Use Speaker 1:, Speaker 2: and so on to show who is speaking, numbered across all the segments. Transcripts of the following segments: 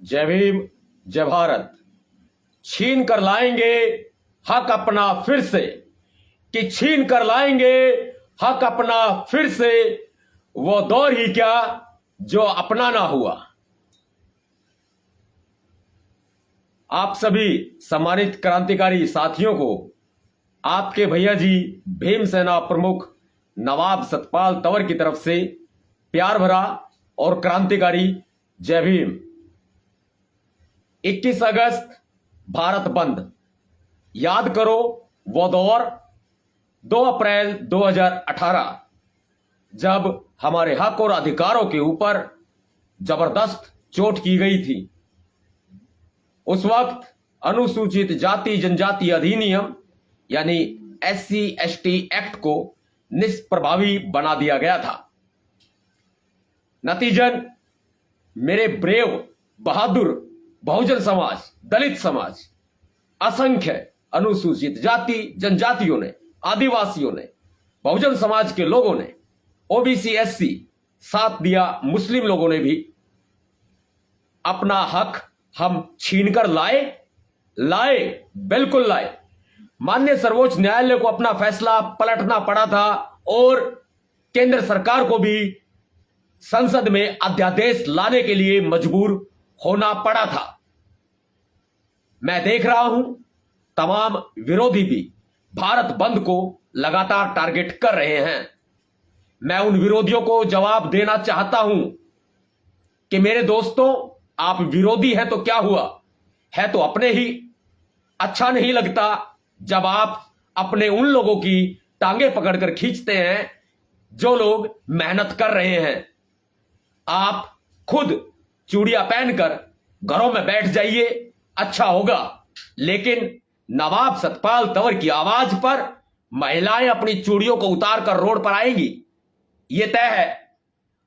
Speaker 1: जय भीम, जय भारत। छीन कर लाएंगे हक अपना फिर से, कि छीन कर लाएंगे हक अपना फिर से, वो दौर ही क्या जो अपना ना हुआ। आप सभी सम्मानित क्रांतिकारी साथियों को आपके भैया जी भीमसेना प्रमुख नवाब सतपाल तंवर की तरफ से प्यार भरा और क्रांतिकारी जय भीम। 21 अगस्त भारत बंद, याद करो वो दौर 2 अप्रैल 2018 जब हमारे हक और अधिकारों के ऊपर जबरदस्त चोट की गई थी। उस वक्त अनुसूचित जाति जनजाति अधिनियम यानी SC/ST एक्ट को निष्प्रभावी बना दिया गया था। नतीजन मेरे ब्रेव बहादुर बहुजन समाज, दलित समाज, असंख्य अनुसूचित जाति जनजातियों ने, आदिवासियों ने, बहुजन समाज के लोगों ने, OBC SC साथ दिया, मुस्लिम लोगों ने भी अपना हक हम छीनकर लाए, बिल्कुल लाए। माननीय सर्वोच्च न्यायालय को अपना फैसला पलटना पड़ा था और केंद्र सरकार को भी संसद में अध्यादेश लाने के लिए मजबूर होना पड़ा था। मैं देख रहा हूं तमाम विरोधी भी भारत बंद को लगातार टारगेट कर रहे हैं। मैं उन विरोधियों को जवाब देना चाहता हूं कि मेरे दोस्तों, आप विरोधी हैं तो क्या हुआ, है तो अपने ही। अच्छा नहीं लगता जब आप अपने उन लोगों की टांगे पकड़कर खींचते हैं जो लोग मेहनत कर रहे हैं। आप खुद चूड़ियां पहनकर घरों में बैठ जाइए, अच्छा होगा। लेकिन नवाब सतपाल तंवर की आवाज पर महिलाएं अपनी चूड़ियों को उतारकर रोड पर आएंगी, यह तय है।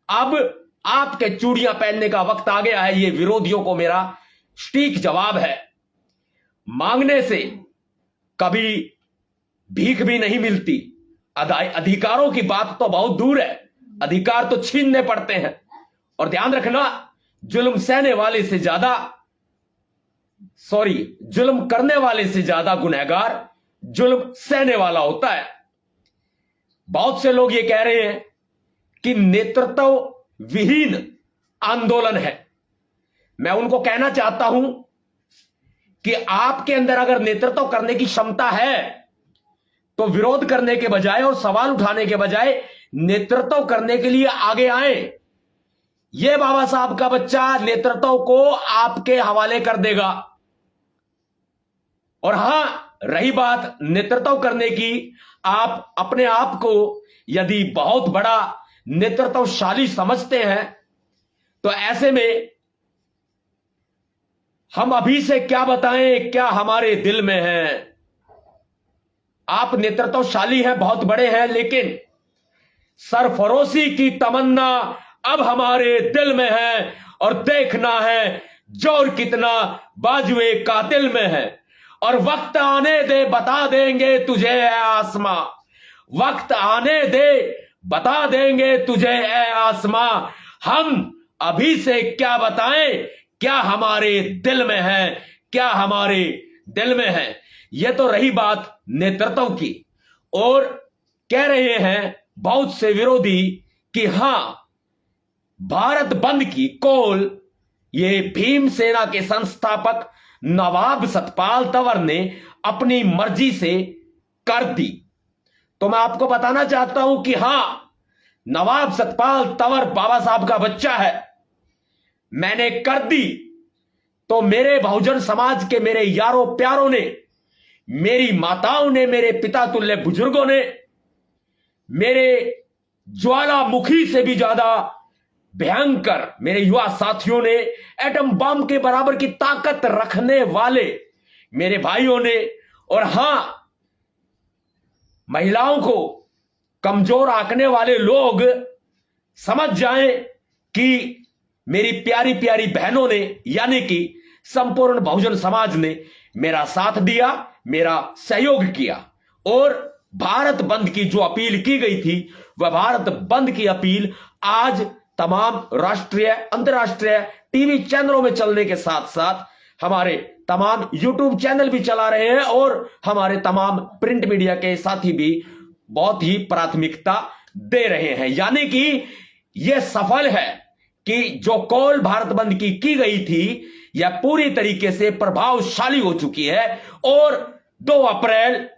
Speaker 1: अब आपके चूड़ियां पहनने का वक्त आ गया है। ये विरोधियों को मेरा सटीक जवाब है। मांगने से कभी भीख भी नहीं मिलती। अधिकारों की बात तो बहुत दूर है, अधिकार तो छीनने पड़ते हैं। और ध्यान रखना, जुल्म करने वाले से ज्यादा गुनहगार जुल्म सहने वाला होता है। बहुत से लोग ये कह रहे हैं कि नेतृत्व विहीन आंदोलन है। मैं उनको कहना चाहता हूं कि आपके अंदर अगर नेतृत्व करने की क्षमता है तो विरोध करने के बजाय और सवाल उठाने के बजाय नेतृत्व करने के लिए आगे आए। यह बाबा साहब का बच्चा नेतृत्व को आपके हवाले कर देगा। और हां, रही बात नेतृत्व करने की, आप अपने आप को यदि बहुत बड़ा नेतृत्वशाली समझते हैं तो ऐसे में हम अभी से क्या बताएं क्या हमारे दिल में है। आप नेतृत्वशाली हैं, बहुत बड़े हैं, लेकिन सरफरोशी की तमन्ना अब हमारे दिल में है और देखना है जोर कितना बाजुए कातिल में है। और वक्त आने दे बता देंगे तुझे ए आसमां, वक्त आने दे बता देंगे तुझे ए आसमां। हम अभी से क्या बताएं क्या हमारे दिल में है, क्या हमारे दिल में है। यह तो रही बात नेतृत्व की। और कह रहे हैं बहुत से विरोधी कि हां, भारत बंद की कॉल ये भीमसेना के संस्थापक नवाब सतपाल तंवर ने अपनी मर्जी से कर दी। तो मैं आपको बताना चाहता हूं कि हां, नवाब सतपाल तंवर बाबा साहब का बच्चा है। मैंने कर दी तो मेरे बहुजन समाज के मेरे यारों प्यारों ने, मेरी माताओं ने, मेरे पिता तुल्य बुजुर्गों ने, मेरे ज्वालामुखी से भी ज्यादा भयंकर मेरे युवा साथियों ने, एटम बम के बराबर की ताकत रखने वाले मेरे भाइयों ने, और हां, महिलाओं को कमजोर आंकने वाले लोग समझ जाएं कि मेरी प्यारी प्यारी बहनों ने, यानी कि संपूर्ण बहुजन समाज ने मेरा साथ दिया, मेरा सहयोग किया। और भारत बंद की जो अपील की गई थी, वह भारत बंद की अपील आज तमाम राष्ट्रीय अंतर्राष्ट्रीय टीवी चैनलों में चलने के साथ साथ हमारे तमाम यूट्यूब चैनल भी चला रहे हैं और हमारे तमाम प्रिंट मीडिया के साथी भी बहुत ही प्राथमिकता दे रहे हैं। यानी कि यह सफल है कि जो कॉल भारत बंद की गई थी यह पूरी तरीके से प्रभावशाली हो चुकी है और 2 अप्रैल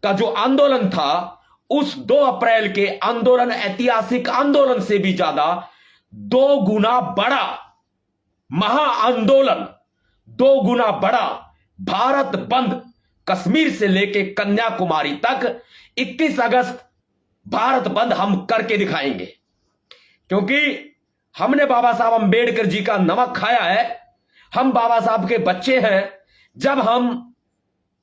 Speaker 1: का जो आंदोलन था उस 2 अप्रैल के आंदोलन ऐतिहासिक आंदोलन से भी ज्यादा 2 गुना बड़ा महाआंदोलन, 2 गुना बड़ा भारत बंद कश्मीर से लेकर कन्याकुमारी तक 21 अगस्त भारत बंद हम करके दिखाएंगे, क्योंकि हमने बाबा साहब अंबेडकर जी का नमक खाया है। हम बाबा साहब के बच्चे हैं। जब हम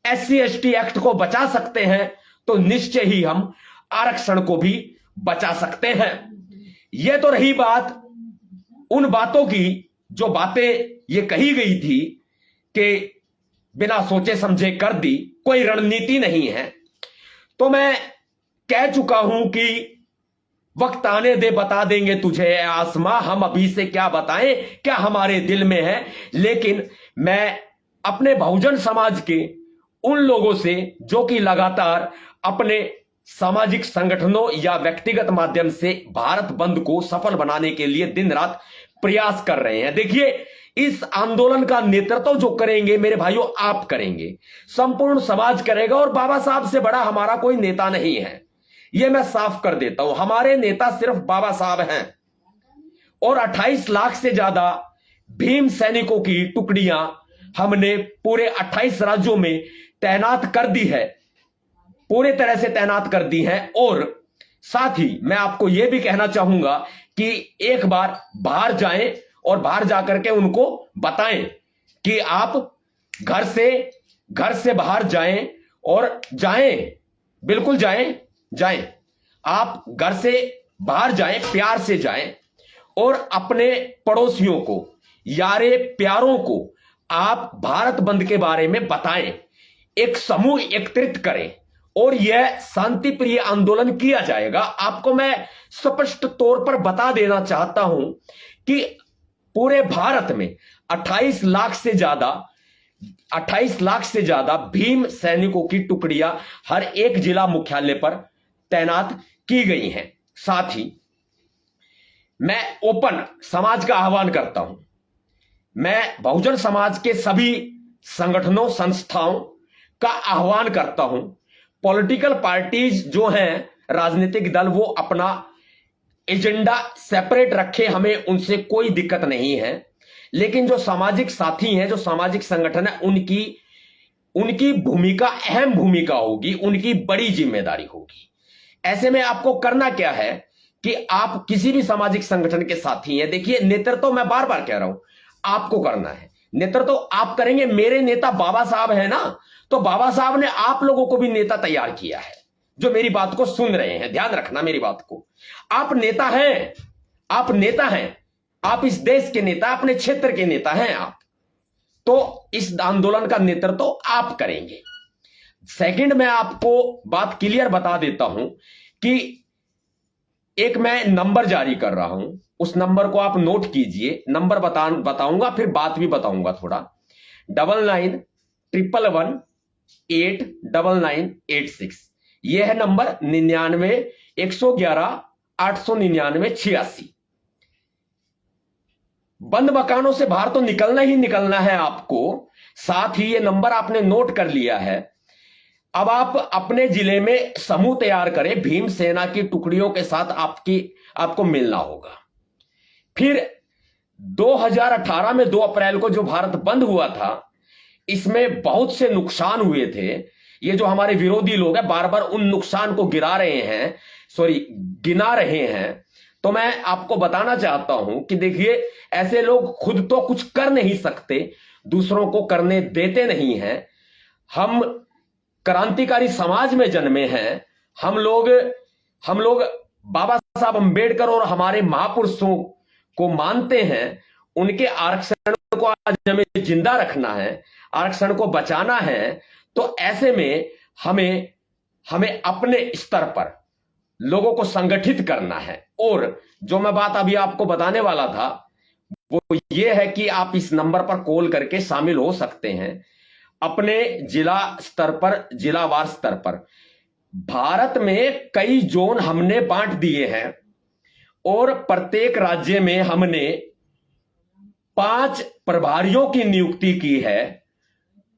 Speaker 1: SC ST एक्ट को बचा सकते हैं तो निश्चय ही हम आरक्षण को भी बचा सकते हैं। यह तो रही बात उन बातों की जो बातें ये कही गई थी कि बिना सोचे समझे कर दी, कोई रणनीति नहीं है। तो मैं कह चुका हूं कि वक्त आने दे बता देंगे तुझे आसमां, हम अभी से क्या बताएं क्या हमारे दिल में है। लेकिन मैं अपने बहुजन समाज के उन लोगों से जो कि लगातार अपने सामाजिक संगठनों या व्यक्तिगत माध्यम से भारत बंद को सफल बनाने के लिए दिन रात प्रयास कर रहे हैं। देखिए, इस आंदोलन का नेतृत्व जो करेंगे मेरे भाइयों आप करेंगे, संपूर्ण समाज करेगा और बाबा साहब से बड़ा हमारा कोई नेता नहीं है। यह मैं साफ कर देता हूं, हमारे नेता सिर्फ बाबा साहब हैं और 28 लाख से ज्यादा भीम सैनिकों की टुकड़ियां हमने पूरे 28 राज्यों में तैनात कर दी है, पूरे तरह से तैनात कर दी है। और साथ ही मैं आपको यह भी कहना चाहूंगा कि एक बार बाहर जाएं और बाहर जाकर के उनको बताएं कि आप घर से बाहर जाएं और जाएं, बिल्कुल जाएं, आप घर से बाहर जाएं, प्यार से जाएं और अपने पड़ोसियों को, यारे प्यारों को आप भारत बंद के बारे में बताएं, एक समूह एकत्रित करें और यह शांति प्रिय आंदोलन किया जाएगा। आपको मैं स्पष्ट तौर पर बता देना चाहता हूं कि पूरे भारत में 28 लाख से ज्यादा भीम सैनिकों की टुकड़ियां हर एक जिला मुख्यालय पर तैनात की गई हैं। साथ ही मैं ओपन समाज का आह्वान करता हूं, मैं बहुजन समाज के सभी संगठनों संस्थाओं का आह्वान करता हूं, पॉलिटिकल पार्टीज जो हैं, राजनीतिक दल, वो अपना एजेंडा सेपरेट रखे, हमें उनसे कोई दिक्कत नहीं है। लेकिन जो सामाजिक साथी हैं, जो सामाजिक संगठन है, उनकी भूमिका अहम भूमिका होगी, उनकी बड़ी जिम्मेदारी होगी। ऐसे में आपको करना क्या है कि आप किसी भी सामाजिक संगठन के साथी हैं, देखिए नेतृत्व मैं बार बार कह रहा हूं आपको करना है, नेतृत्व आप करेंगे। मेरे नेता बाबा साहब है ना, तो बाबा साहब ने आप लोगों को भी नेता तैयार किया है। जो मेरी बात को सुन रहे हैं, ध्यान रखना मेरी बात को, आप नेता हैं, आप नेता हैं, आप इस देश के नेता, अपने क्षेत्र के नेता हैं आप, तो इस आंदोलन का नेतृत्व आप करेंगे। सेकंड, मैं आपको बात क्लियर बता देता हूं कि एक मैं नंबर जारी कर रहा हूं, उस नंबर को आप नोट कीजिए। नंबर बताऊंगा, फिर बात भी बताऊंगा थोड़ा। 9911189986, यह है नंबर 9911189986। बंद मकानों से बाहर तो निकलना ही निकलना है आपको। साथ ही ये नंबर आपने नोट कर लिया है। अब आप अपने जिले में समूह तैयार करें, भीम सेना की टुकड़ियों के साथ आपको मिलना होगा। फिर 2018 में 2 अप्रैल को जो भारत बंद हुआ था, इसमें बहुत से नुकसान हुए थे। ये जो हमारे विरोधी लोग हैं बार बार उन नुकसान को गिना रहे हैं। तो मैं आपको बताना चाहता हूं कि देखिए, ऐसे लोग खुद तो कुछ कर नहीं सकते, दूसरों को करने देते नहीं हैं। हम क्रांतिकारी समाज में जन्मे हैं, हम लोग बाबा साहब अंबेडकर और हमारे महापुरुषों को मानते हैं। उनके आरक्षण को आज हमें जिंदा रखना है, आरक्षण को बचाना है। तो ऐसे में हमें अपने स्तर पर लोगों को संगठित करना है। और जो मैं बात अभी आपको बताने वाला था वो ये है कि आप इस नंबर पर कॉल करके शामिल हो सकते हैं अपने जिला स्तर पर, जिलावार स्तर पर। भारत में कई जोन हमने बांट दिए हैं और प्रत्येक राज्य में हमने 5 प्रभारियों की नियुक्ति की है।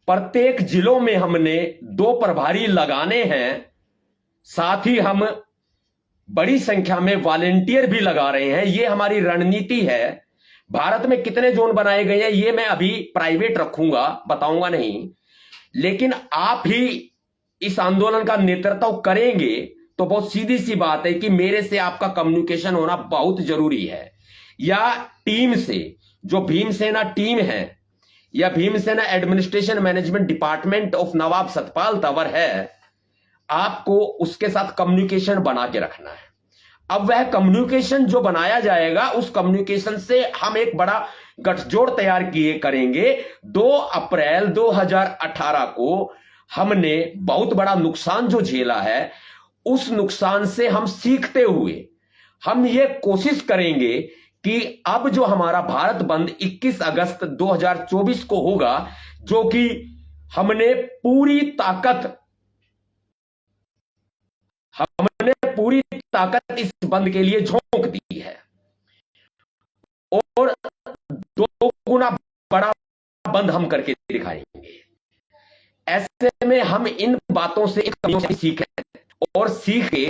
Speaker 1: प्रत्येक जिलों में हमने 2 प्रभारी लगाने हैं। साथ ही हम बड़ी संख्या में वॉलेंटियर भी लगा रहे हैं। ये हमारी रणनीति है। भारत में कितने जोन बनाए गए हैं ये मैं अभी प्राइवेट रखूंगा, बताऊंगा नहीं, लेकिन आप ही इस आंदोलन का नेतृत्व करेंगे तो बहुत सीधी सी बात है कि मेरे से आपका कम्युनिकेशन होना बहुत जरूरी है, या टीम से, जो भीमसेना टीम है या Bhimsena administration management department of Nawab Satpal Tanwar है, आपको उसके साथ कम्युनिकेशन बना के रखना है। अब वह कम्युनिकेशन जो बनाया जाएगा उस कम्युनिकेशन से हम एक बड़ा गठजोड़ तैयार किए करेंगे। 2 अप्रैल 2018 को हमने बहुत बड़ा नुकसान जो झेला है, उस नुकसान से हम सीखते हुए हम ये कोशिश करेंगे कि अब जो हमारा भारत बंद 21 अगस्त 2024 को होगा, जो कि हमने पूरी ताकत इस बंद के लिए झोंक दी है और 2 गुना बड़ा बंद हम करके दिखाएंगे। ऐसे में हम इन बातों से एक सीखें और सीख के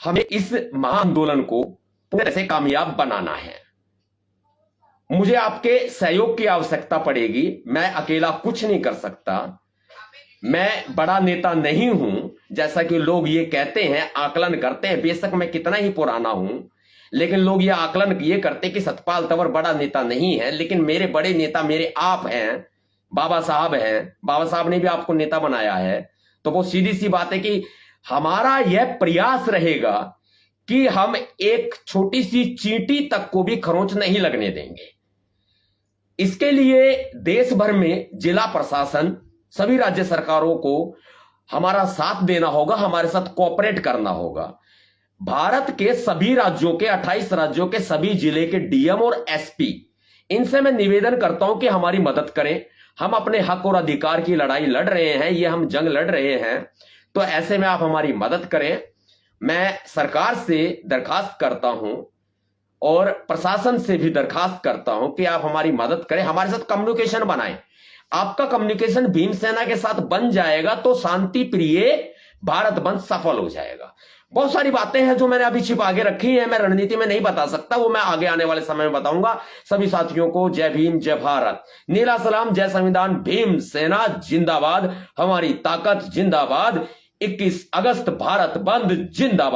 Speaker 1: हमें इस महाआंदोलन को पूरी तरह से कामयाब बनाना है। मुझे आपके सहयोग की आवश्यकता पड़ेगी। मैं अकेला कुछ नहीं कर सकता। मैं बड़ा नेता नहीं हूं, जैसा कि लोग ये कहते हैं, आकलन करते हैं। बेशक मैं कितना ही पुराना हूं, लेकिन लोग ये आकलन ये करते कि सतपाल तंवर बड़ा नेता नहीं है। लेकिन मेरे बड़े नेता मेरे आप हैं, बाबा साहब हैं। बाबा साहब ने भी आपको नेता बनाया है। तो वो सीधी सी बात है कि हमारा यह प्रयास रहेगा कि हम एक छोटी सी चींटी तक को भी खरोंच नहीं लगने देंगे। इसके लिए देश भर में जिला प्रशासन, सभी राज्य सरकारों को हमारा साथ देना होगा, हमारे साथ कोऑपरेट करना होगा। भारत के सभी राज्यों के, 28 राज्यों के सभी जिले के डीएम और एसपी, इनसे मैं निवेदन करता हूं कि हमारी मदद करें। हम अपने हक और अधिकार की लड़ाई लड़ रहे हैं, ये हम जंग लड़ रहे हैं, तो ऐसे में आप हमारी मदद करें। मैं सरकार से दरखास्त करता हूं और प्रशासन से भी दरखास्त करता हूं कि आप हमारी मदद करें, हमारे साथ कम्युनिकेशन बनाएं। आपका कम्युनिकेशन भीमसेना के साथ बन जाएगा तो शांति प्रिय भारत बंद सफल हो जाएगा। बहुत सारी बातें हैं जो मैंने अभी छिपा के रखी हैं, मैं रणनीति में नहीं बता सकता, वो मैं आगे आने वाले समय में बताऊंगा। सभी साथियों को जय भीम, जय भारत, नीला सलाम, जय संविधान, भीमसेना जिंदाबाद, हमारी ताकत जिंदाबाद, 21 अगस्त भारत बंद जिंदाबाद।